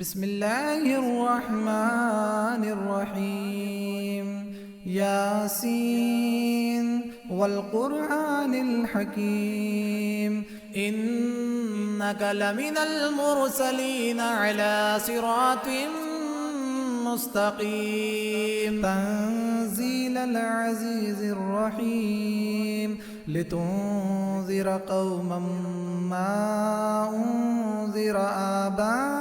بسم الله الرحمن الرحيم. ياسين والقرآن الحكيم إنك لمن المرسلين على صراط مستقيم. تنزيل العزيز الرحيم لتنذر قوما ما أنذر آباؤهم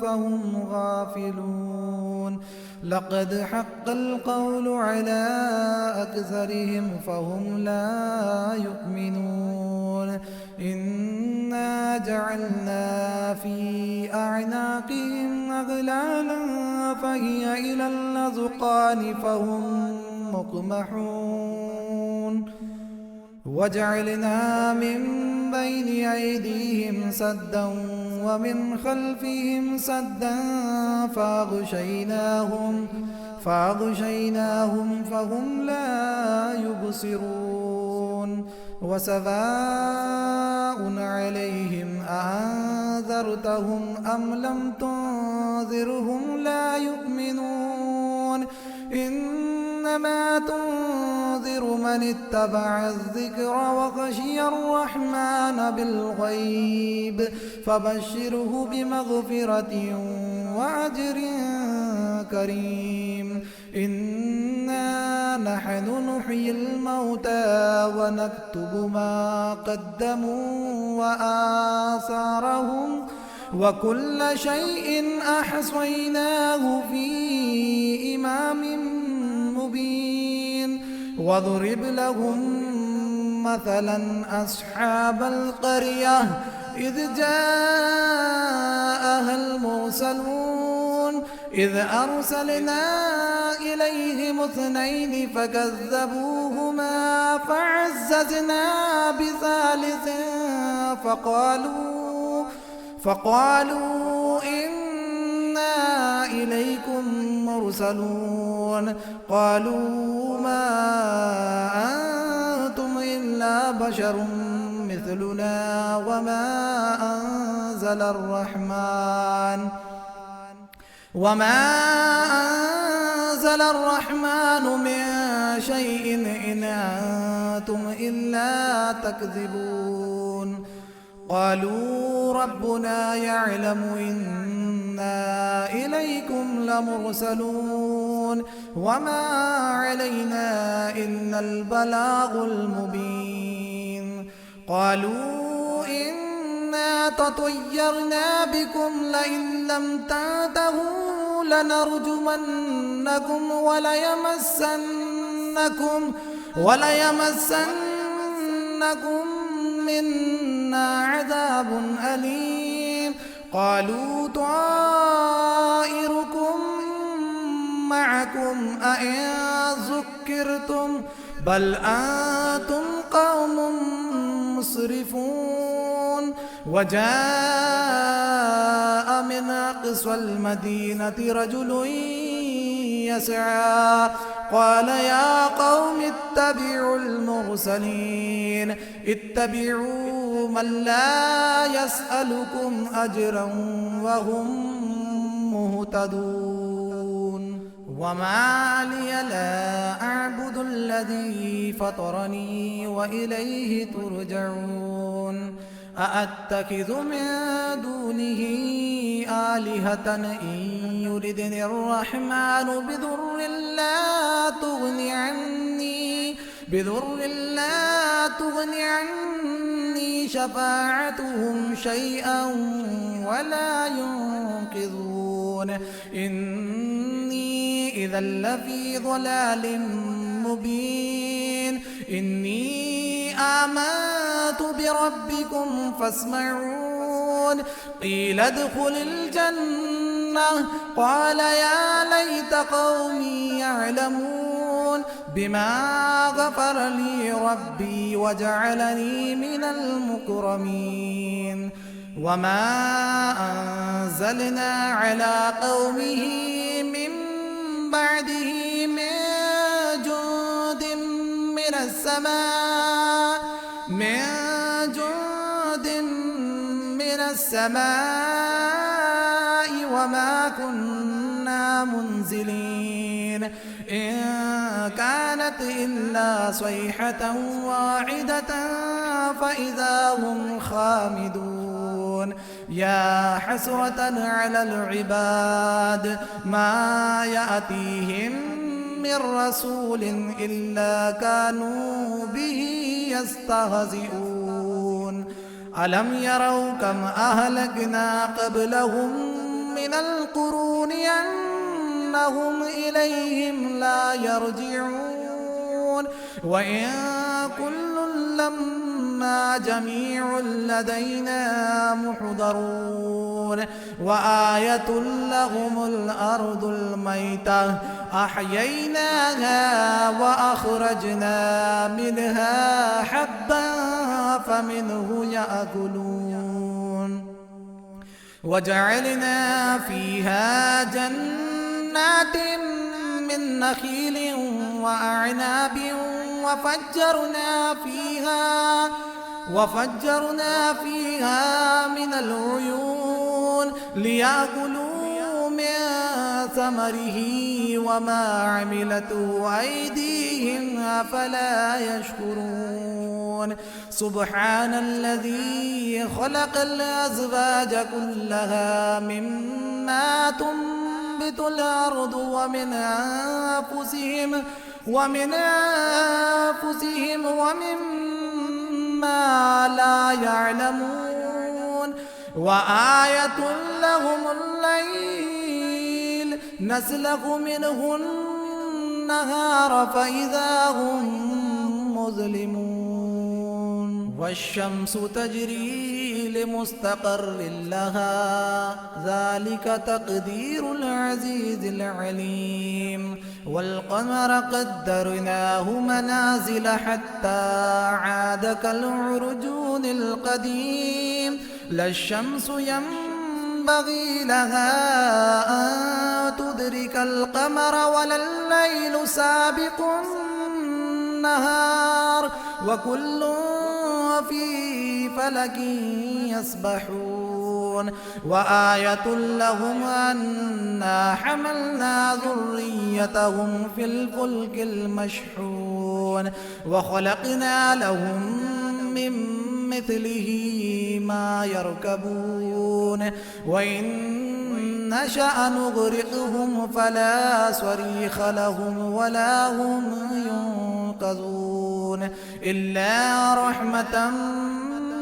فهم غافلون. لقد حق القول على أكثرهم فهم لا يؤمنون. إنا جعلنا في أعناقهم أغلالا فهي إلى الأذقان فهم مقمحون. وجعلنا من بين أيديهم سدا ومن خلفهم سدا فأغشيناهم فهم لا يبصرون. وسواء عليهم أأنذرتهم أم لم تنذرهم لا يؤمنون. إنما تنذر من اتبع الذكر وخشي الرحمن بالغيب فبشره بمغفرة وأجر كريم. إنا نحن نحيي الموتى ونكتب ما قدموا وآثارهم وكل شيء أحصيناه في إمام مبين. واضرب لهم مثلا أصحاب القرية إذ جاءها المرسلون إذ أرسلنا إليهم اثنين فكذبوهما فعززنا بثالث فقالوا إنا إليكم مرسلون. قالوا ما أنتم إلا بشر مثلنا وما أنزل الرحمن من شيء إن أنتم إلا تكذبون. قالوا ربنا يعلم إنا إليكم لمرسلون وما علينا إلا البلاغ المبين. قالوا إنا تطيرنا بكم لئن لم تنتهوا لنرجمنكم وليمسنكم منا عذاب أليم. قالوا طائركم معكم أئن ذكرتم بل أنتم قوم مسرفون. وجاء من أقصى المدينة رجل يسعى قال يا قوم اتبعوا المرسلين اتبعوا من لا يسألكم أجرا وهم مهتدون. وما لي لا أعبد الذي فطرني وإليه ترجعون. أأتخذ من دونه آلهة إن يردني الرحمن بضر لا تغني عني شفاعتهم شيئا ولا ينقذون. إني إذا لفي ضلال مبين. إني آمنت بربكم فاسمعون. قيل ادخل الجنة قال يا ليت قومي يعلمون بما غفر لي ربي وجعلني من المكرمين. وما أنزلنا على قومه من بعده من جند من السماء وما كنا منزلين إن كانت إلا صيحة واحدة فإذا هم خامدون يا حسرة على العباد ما يأتيهم من رسول إلا كانوا به يستهزئون ألم يروا كم أهلكنا قبلهم من القرون أنهم إليهم لا يرجعون وإن كل لما جميع لدينا محضرون وآية لهم الأرض الميتة أحييناها وأخرجنا منها حبا فمنه يأكلون وجعلنا فيها جنات من نخيل وأعناب وفجرنا فيها من العيون ليأكلوا من ثمره وما عملته أيديهم أفلا يشكرون سبحان الذي خلق الأزواج كلها مما تنبت الأرض ومن أنفسهم ومما لا يعلمون وآية لهم الليل نسلخ منه النهار فإذا هم مظلمون والشمس تجري لمستقر لها ذلك تقدير العزيز العليم والقمر قدرناه منازل حتى عاد كالعرجون القديم لا الشمس ينبغي لها أن تدرك القمر ولا الليل سابق النهار وكل في فلك يسبحون وآية لهم أنا حملنا ذريتهم في الفلك المشحون وخلقنا لهم من مثله ما يركبون وإن نشأ نغرقهم فلا صريخ لهم ولا هم ينقذون إلا رحمة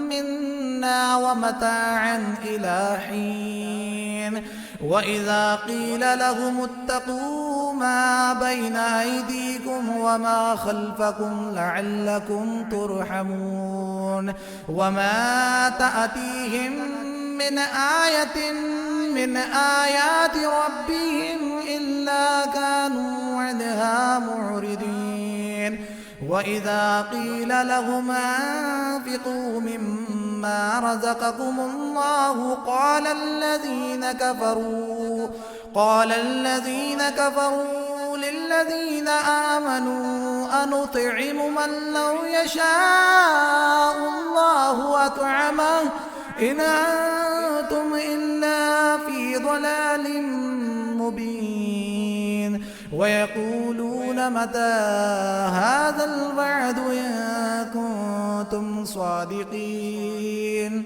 منا ومتاعا إلى حين وإذا قيل لهم اتقوا ما بين أيديكم وما خلفكم لعلكم ترحمون وما تأتيهم من آية من آيات ربهم إلا كانوا عنها معرضين وإذا قيل لهم أنفقوا مما رزقكم الله قال الذين كفروا للذين آمنوا أنطعم من لو يشاء الله أطعمه إن أنتم إلا في ضلال مبين ويقولون متى هذا الوعد إن كنتم صادقين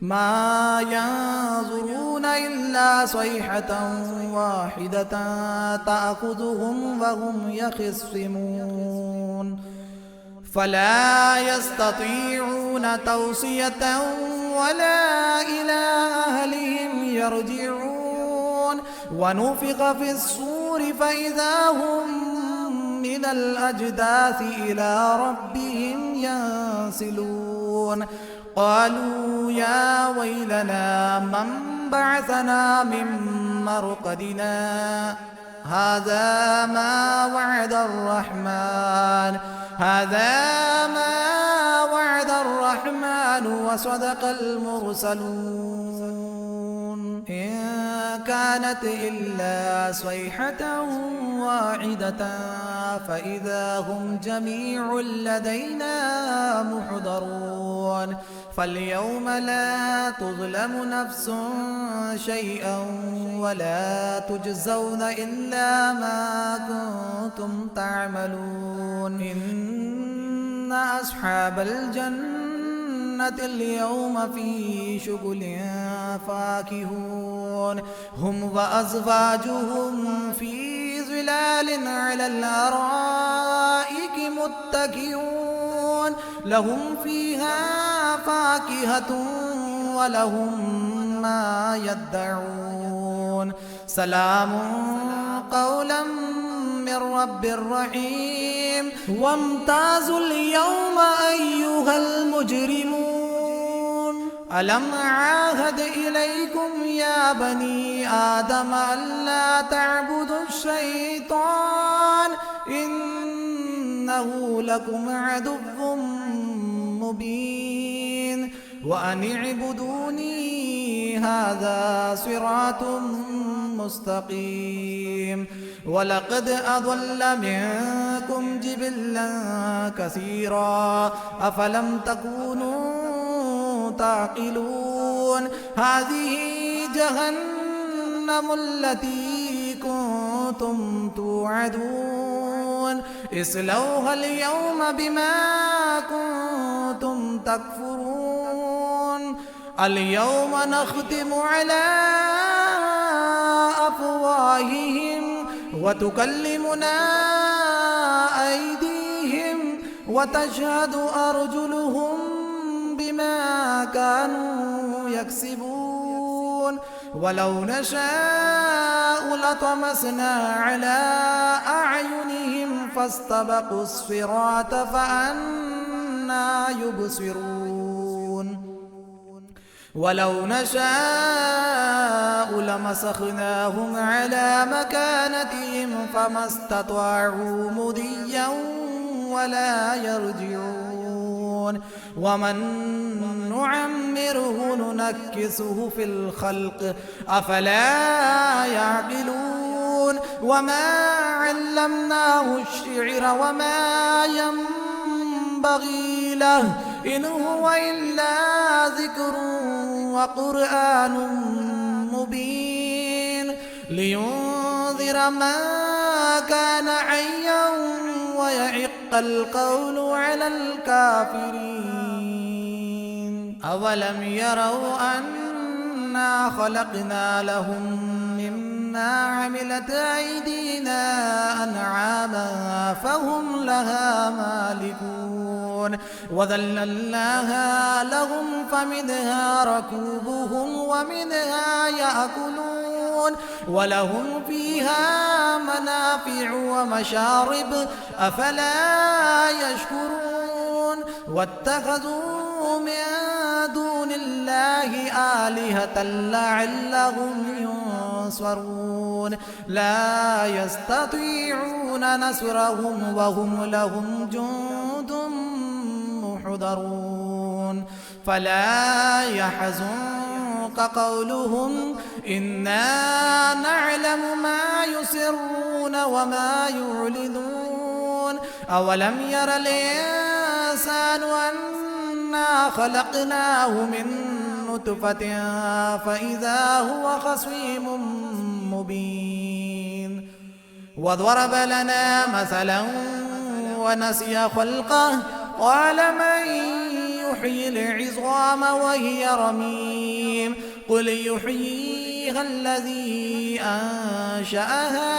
ما ينظرون إلا صيحة واحدة تأخذهم وهم يخصمون فلا يستطيعون توصية ولا إلى أهلهم يرجعون ونفخ في الصور فإذا هم من الأجداث إلى ربهم ينسلون قالوا يا ويلنا من بعثنا من مرقدنا هذا ما وعد الرحمن وصدق المرسلون إن كانت إلا صيحة واحدة فإذا هم جميع لدينا محضرون فاليوم لا تظلم نفس شيئا ولا تجزون إلا ما كنتم تعملون إن أصحاب الجنة اليوم في شغل فاكهون هم وأزواجهم في ظلال على الأرائك متكئون لهم فيها فاكهة ولهم ما يدعون سلام قولا من رب رحيم وامتازوا اليوم أيها المجرمون ألم عاهد إليكم يا بني آدم ألا تعبدوا الشيطان إنه لكم عدو مبين وأن اعبدوني هذا صراط مستقيم ولقد أضل منكم جبلا كثيرا أفلم تكونوا تعقلون هذه جهنم التي كنتم توعدون اصلوها اليوم بما كنتم تكفرون اليوم نختم على أفواههم وتكلمنا أيديهم وتشهد أرجلهم بما كانوا يكسبون ولو نشاء لطمسنا على أعينهم فاستبقوا الصراط فأنى يبصرون ولو نشاء لمسخناهم على مكانتهم فما استطاعوا مضيا ولا يرجعون ومن نعمره ننكسه في الخلق أفلا يعقلون وما علمناه الشعر وما ينبغي له إن هو إلا ذكر وقرآن مبين لينذر من كان حيا ويحق القول على الكافرين أولم يروا أنا خلقنا لهم مما عملت أيدينا أنعاما فهم لها مالكون وذللناها لهم فمنها ركوبهم ومنها يأكلون ولهم فيها منافع ومشارب أفلا يشكرون واتخذوا من دون الله آلهة لعلهم ينصرون لا يستطيعون نصرهم وهم لهم جند محضرون فلا يحزنك قولهم إنا نعلم ما يسرون وما يعلنون أولم ير الإنسان أنا خلقناه من نطفة فإذا هو خصيم مبين وضرب لنا مثلا ونسي خلقه قال من يحيي العظام وهي رميم قل يحييها الذي أنشأها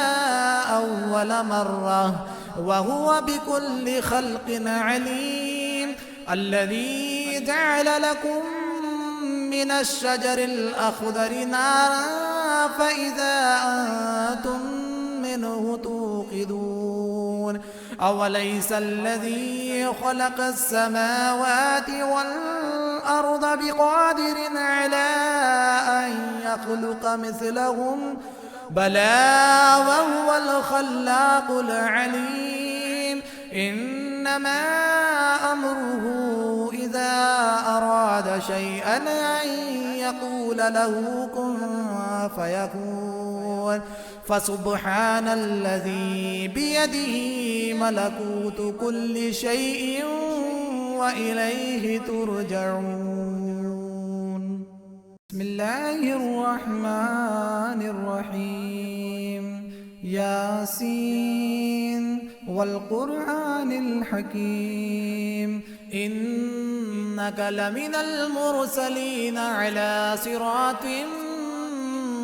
أول مرة وهو بكل خلق عليم الذي جعل لكم من الشجر الأخضر نارا فإذا أنتم منه توقدون أوليس الذي خلق السماوات والأرض بقادر على أن يخلق مثلهم بلى وهو الخلاق العليم إنما أمره إذا أراد شيئا أن يقول له كن فيكون فسبحان الذي بيده ملكوت كل شيء وإليه ترجعون. بسم الله الرحمن الرحيم. ياسين والقرآن الحكيم إنك لمن المرسلين على صراط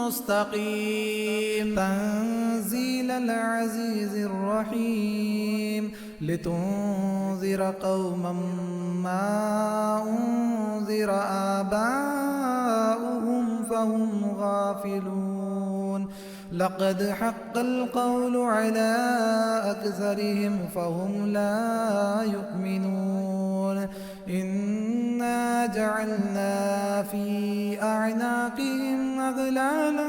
مستقيم. تنزيل العزيز الرحيم لتنذر قوما ما أنذر آباؤهم فهم غافلون. لقد حق القول على أكثرهم فهم لا يؤمنون. إنا جعلنا في أعناقهم أغلالا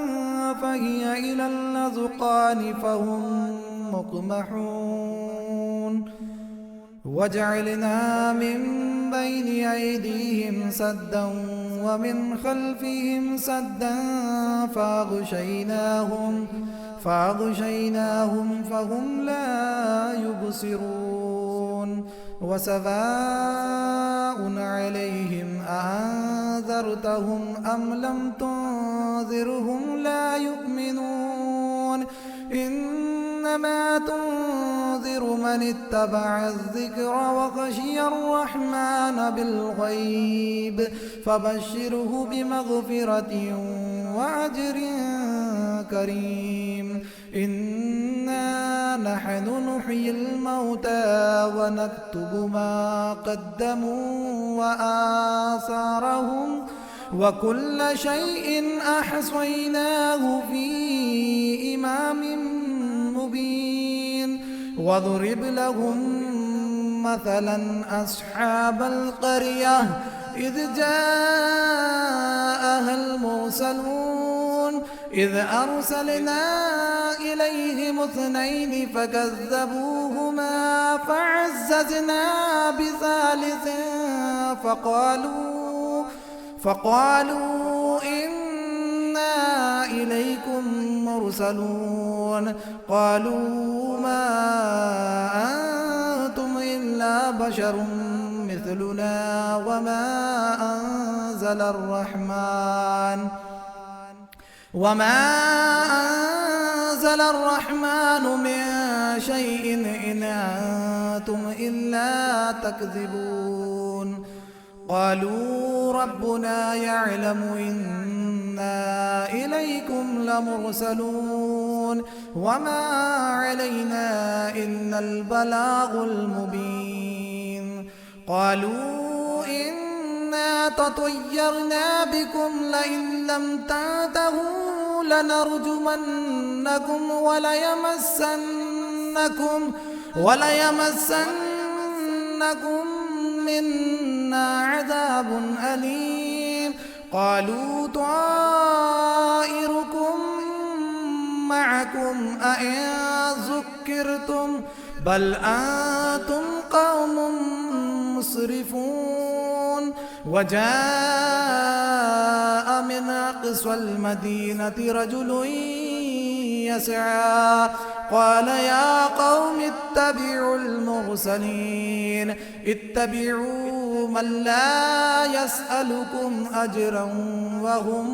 فهي إلى الأذقان فهم مقمحون. وجعلنا من بين أيديهم سدا ومن خلفهم سدا فأغشيناهم فهم لا يبصرون. وسواء عليهم أأنذرتهم أم لم تنذرهم لا يؤمنون. إنما تنذر من اتبع الذكر وخشي الرحمن بالغيب فبشره بمغفرة وأجر كريم. إنا نحن نحيي الموتى ونكتب ما قدموا وآثارهم وكل شيء أحصيناه في إمام مبين. واضرب لهم مثلا أصحاب القرية إذ جاءها المرسلون إذ أرسلنا إليهم اثنين فكذبوهما فعززنا بثالث فقالوا إنا إليكم مرسلون. قالوا ما أنتم إلا بشر مثلنا وما أنزل الرحمن من شيء إن أنتم إلا تكذبون. قالوا ربنا يعلم إنا إليكم لمرسلون وما علينا إلا البلاغ المبين. قالوا إنا تطيرنا بكم لئن لم تنتهوا لنرجمنكم وليمسنكم منا عذاب أليم. قالوا طائركم معكم أئن ذكرتم بل أنتم قوم مسرفون. وجاء من أقصى المدينة رجل يسعى قال يا قوم اتبعوا المرسلين اتبعوا من لا يسألكم أجرا وهم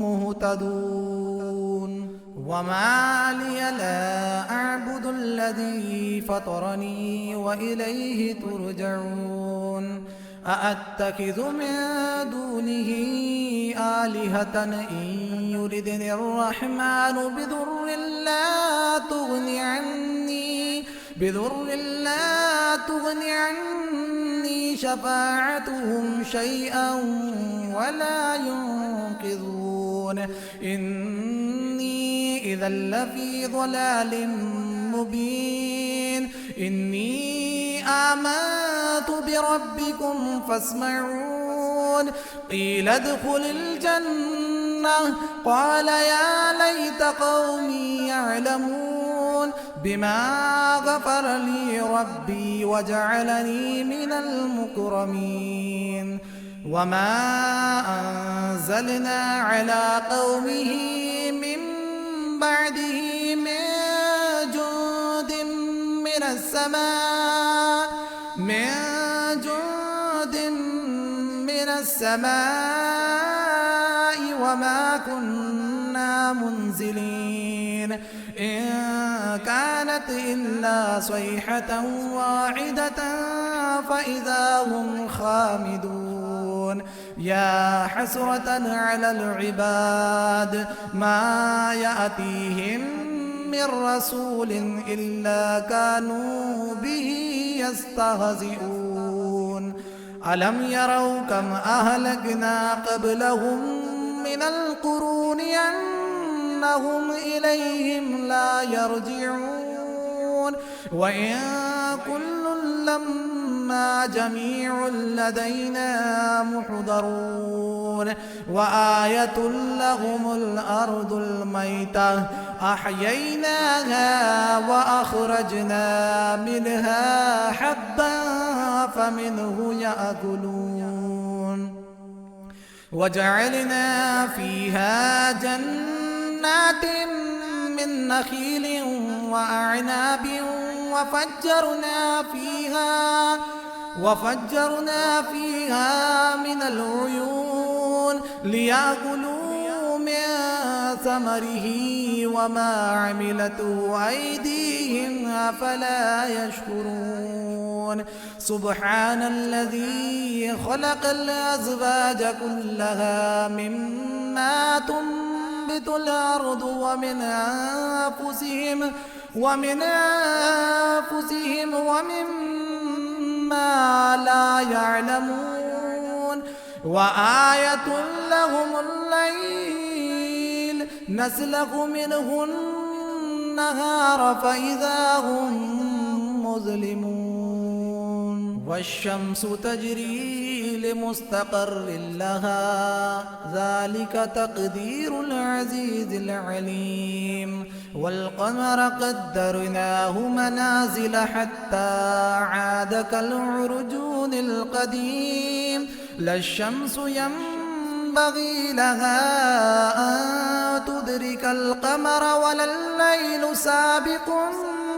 مهتدون. وما لي لا أعبد الذي فطرني وإليه ترجعون. أأتخذ من دونه آلهة إن يردني الرحمن بضر لا تغني عني شفاعتهم شيئا ولا ينقذون. إني إذا لفي ضلال مبين. إني آمنت بربكم فاسمعون. قيل ادخل الجنة قال يا ليت قومي يعلمون بما غفر لي ربي وجعلني من المكرمين. وما أنزلنا على قومه من بعده من جند من السماء السماء وما كنا منزلين إن كانت إلا صيحة واحدة فإذا هم خامدون يا حسرة على العباد ما يأتيهم من رسول إلا كانوا به يستهزئون ألم يروا كم أهلكنا قبلهم من القرون أنهم إليهم لا يرجعون وإن كل لما جميع لدينا محضرون وآية لهم الأرض الميتة أحييناها وأخرجنا منها حبا فمنه يأكلون وجعلنا فيها جنات من نخيل وأعناب وفجرنا فيها من العيون ليأكلوا من ثمره وما عملته أيديهم أفلا يشكرون سبحان الذي خلق الأزواج كلها مما تنبت الأرض ومن أنفسهم ومما لا يعلمون وآية لهم الليل نسلخ منه النهار فإذا هم مظلمون والشمس تجري لمستقر لها ذلك تقدير العزيز العليم والقمر قدرناه منازل حتى عاد كالعرجون القديم لا الشمس ينبغي لها أن تدرك القمر ولا الليل سابق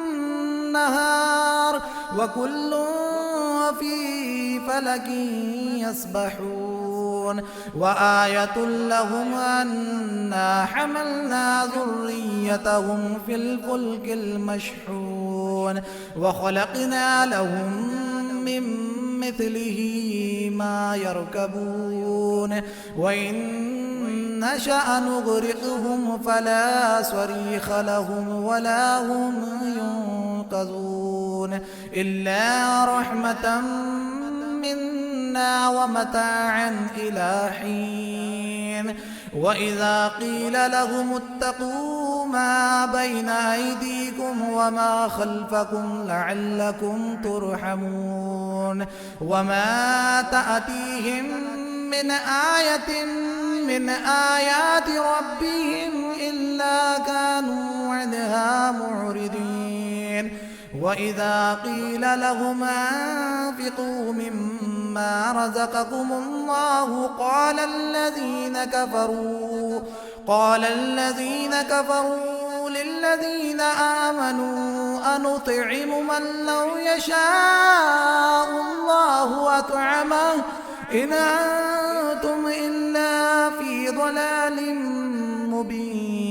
النهار وكل في فلك يسبحون وآية لهم أنا حملنا ذريتهم في الفلك المشحون وخلقنا لهم من مثله ما يركبون وإن نشأ نغرقهم فلا صريخ لهم ولا هم ينقذون إلا رحمة منا ومتاعا إلى حين وإذا قيل لهم اتقوا ما بين أيديكم وما خلفكم لعلكم ترحمون وما تأتيهم من آية من آيات ربهم إلا كانوا عنها معرضين وإذا قيل لهم أنفقوا مما رزقكم الله قال الذين كفروا للذين آمنوا أنطعم من لو يشاء الله أطعمه إن أنتم إلا في ضلال مبين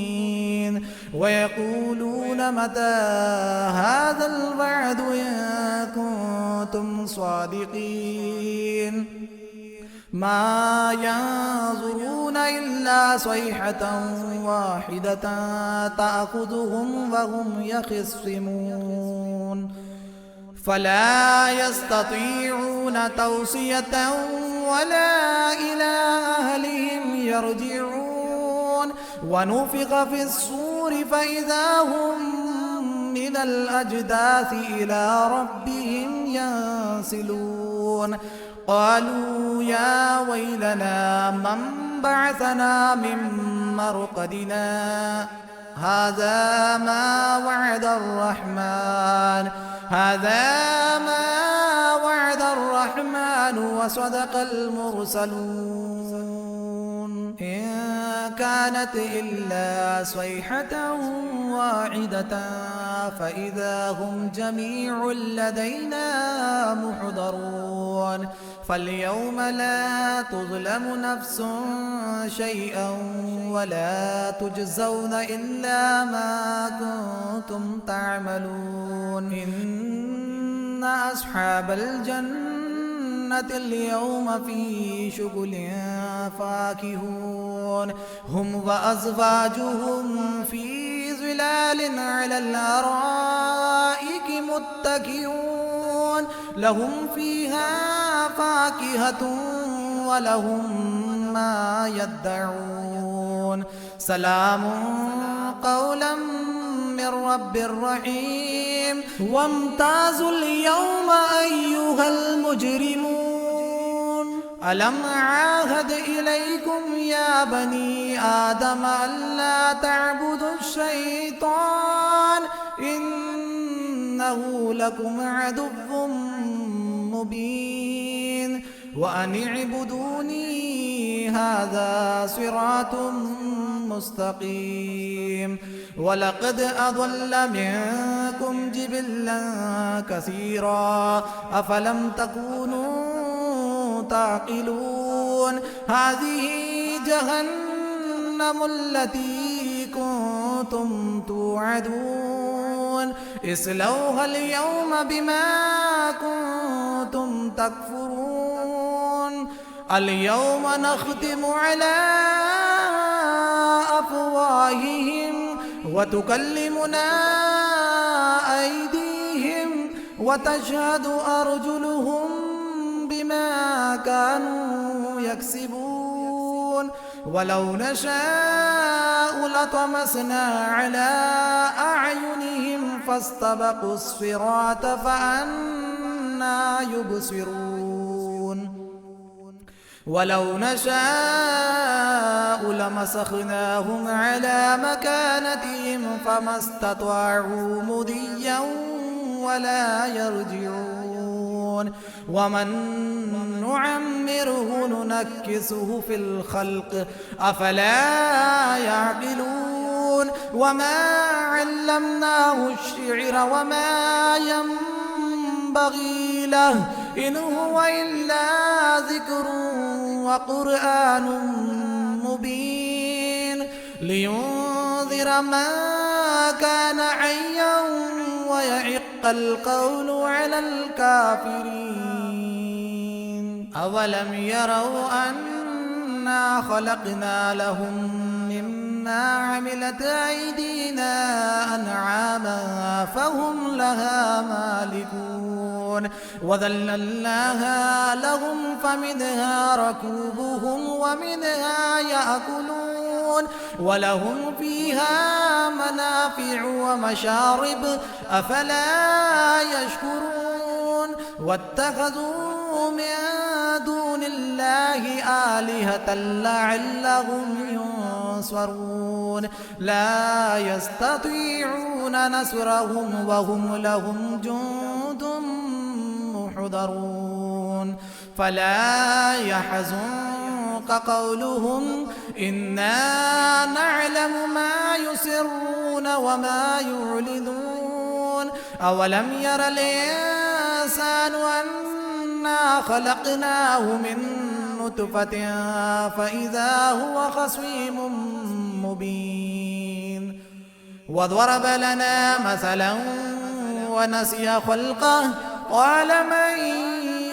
ويقولون متى هذا الوعد إن كنتم صادقين ما ينظرون إلا صيحة واحدة تأخذهم وهم يخصمون فلا يستطيعون توصية ولا إلى أهلهم يرجعون ونفخ في الصور فإذا هم من الأجداث إلى ربهم ينسلون قالوا يا ويلنا من بعثنا من مرقدنا هذا ما وعد الرحمن وصدق المرسلون إن كانت إلا صيحة واحدة فإذا هم جميع لدينا محضرون فاليوم لا تظلم نفس شيئا ولا تجزون إلا ما كنتم تعملون إن أصحاب الجنة اليوم في شغل فاكهون هم وأزواجهم في ظلال على الأرائك متكئون لهم فيها فاكهة ولهم ما يدعون سلام قولا من رب رحيم وامتازوا اليوم أيها المجرمون ألم عاهد إليكم يا بني آدم ألا تعبدوا الشيطان إنه لكم عدو مبين وأن اعبدوني هذا صراط مستقيم ولقد أضل منكم جبلا كثيرا أفلم تكونوا تعقلون هذه جهنم التي كنتم توعدون اصلوها اليوم بما كنتم تكفرون اليوم نختم على أفواههم وتكلمنا أيديهم وتشهد أرجلهم بما كانوا يكسبون ولو نشاء لطمسنا على أعينهم فاستبقوا الصراط فأنى يبصرون ولو نشاء لمسخناهم على مكانتهم فما استطاعوا مضيا ولا يرجعون ومن نعمره ننكسه في الخلق أفلا يعقلون وما علمناه الشعر وما ينبغي له إن هو إلا ذكر وقرآن مبين لينذر من كان حيا ويحق القول على الكافرين أولم يروا أنا خلقنا لهم مما عملت أيدينا أنعاما فهم لها مالكون وذللناها لهم فمنها ركوبهم ومنها يأكلون ولهم فيها منافع ومشارب أفلا يشكرون واتخذوا من دون الله آلهة لعلهم ينصرون لا يستطيعون نصرهم وهم لهم جند محضرون فلا يحزنك قولهم إنا نعلم ما يسرون وما يعلنون أولم ير الإنسان أنا خلقناه من نطفة فإذا هو خصيم مبين وضرب لنا مثلا ونسي خلقه قال من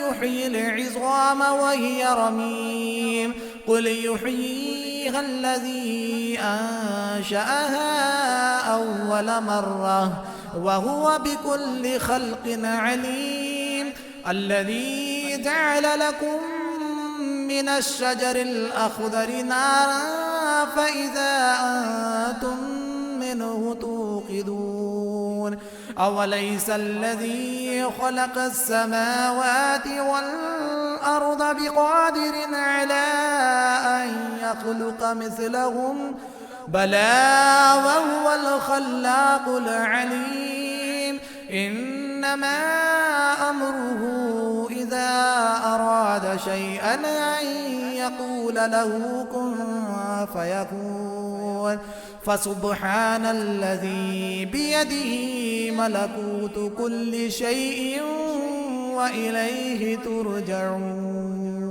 يحيي العظام وهي رميم قل يحييها الذي أنشأها أول مرة وهو بكل خلق عليم الذي جعل لكم من الشجر الأخضر نارا فإذا أنتم منه توقدون أوليس الذي خلق السماوات والأرض بقادر على أن يخلق مثلهم بلى وهو الخلاق العليم إنما أمره إذا أراد شيئا أن يقول له كن فيكون فسبحان الذي بيده ملكوت كل شيء وإليه ترجعون